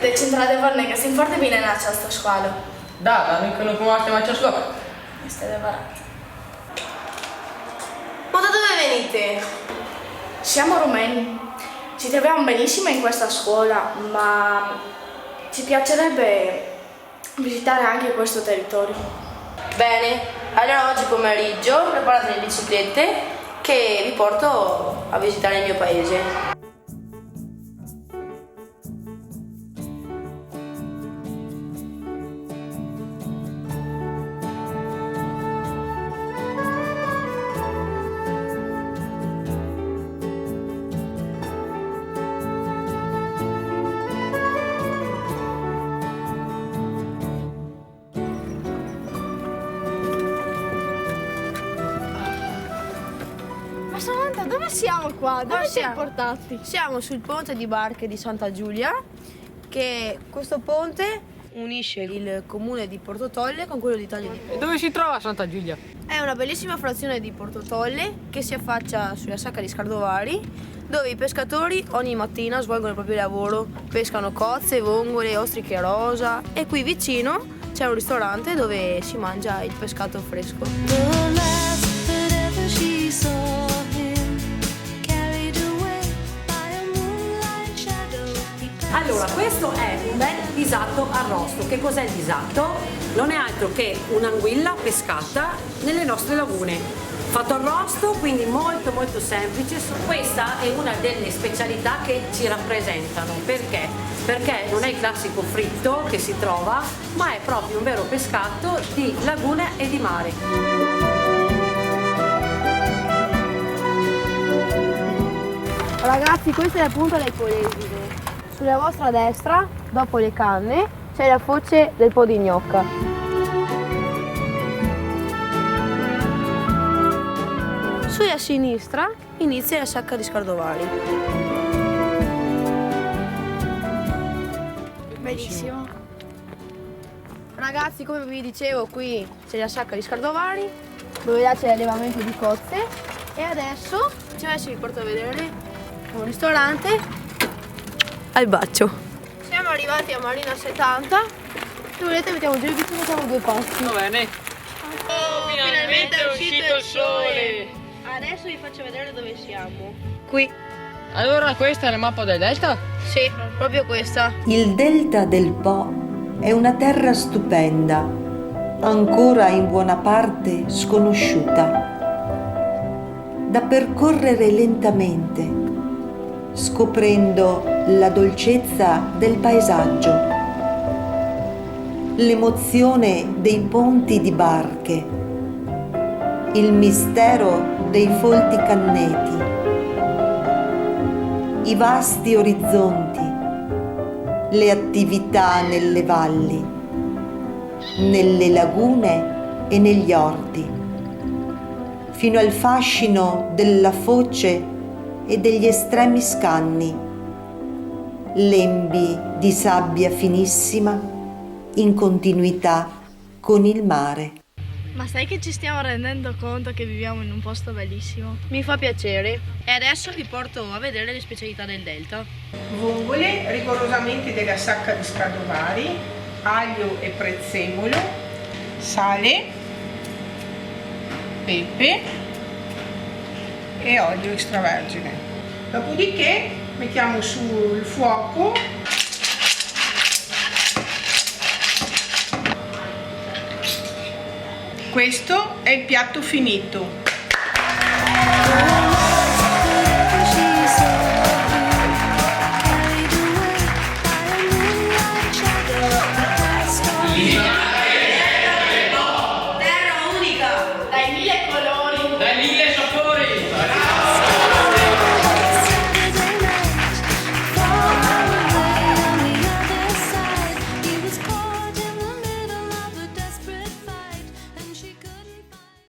de centrale vorne că sunt foarte bine în această școală. Da, dar noi când nu cunoaștem acest loc. Este adevărat. Ma da dove venite? Siamo rumeni. Ci troviamo benissimo in questa scuola, ma ci piacerebbe visitare anche questo territorio. Bene, allora oggi pomeriggio preparate le biciclette che vi porto a visitare il mio paese. Ma Samantha, dove siamo qua? Dove ci hai portati? Siamo sul ponte di barche di Santa Giulia, che questo ponte unisce il comune di Portotolle con quello di Taglioni. E dove si trova Santa Giulia? È una bellissima frazione di Portotolle che si affaccia sulla sacca di Scardovari, dove i pescatori ogni mattina svolgono il proprio lavoro, pescano cozze, vongole, ostriche rosa e qui vicino c'è un ristorante dove si mangia il pescato fresco. Allora, questo è un bel disatto arrosto. Che cos'è il disatto? Non è altro che un'anguilla pescata nelle nostre lagune. Fatto arrosto, quindi molto molto semplice. Questa è una delle specialità che ci rappresentano. Perché? Perché non è il classico fritto che si trova, ma è proprio un vero pescato di laguna e di mare. Ragazzi, questa è la punta del Polesine. Sulla vostra destra, dopo le canne, c'è la foce del Po di Gnocca. Sulla sinistra inizia la sacca di Scardovari. Bellissimo. Ragazzi, come vi dicevo, qui c'è la sacca di Scardovari, dove là c'è l'allevamento di cozze. E adesso vi porto a vedere un ristorante al Baccio. Siamo arrivati a Marina 70. Se volete mettiamo giù il bicchiere e facciamo due passi. Va bene. Oh, finalmente è uscito il sole! Adesso vi faccio vedere dove siamo. Qui. Allora questa è la mappa del delta? Sì, proprio questa. Il delta del Po è una terra stupenda, ancora in buona parte sconosciuta, da percorrere lentamente, scoprendo la dolcezza del paesaggio, l'emozione dei ponti di barche, il mistero dei folti canneti, i vasti orizzonti, le attività nelle valli, nelle lagune e negli orti, fino al fascino della foce e degli estremi scanni, lembi di sabbia finissima in continuità con il mare. Ma sai che ci stiamo rendendo conto che viviamo in un posto bellissimo? Mi fa piacere. E adesso vi porto a vedere le specialità del delta. Vongole rigorosamente della sacca di Scardovari, aglio e prezzemolo, sale, pepe e olio extravergine. Dopodiché mettiamo sul fuoco questo è il piatto finito.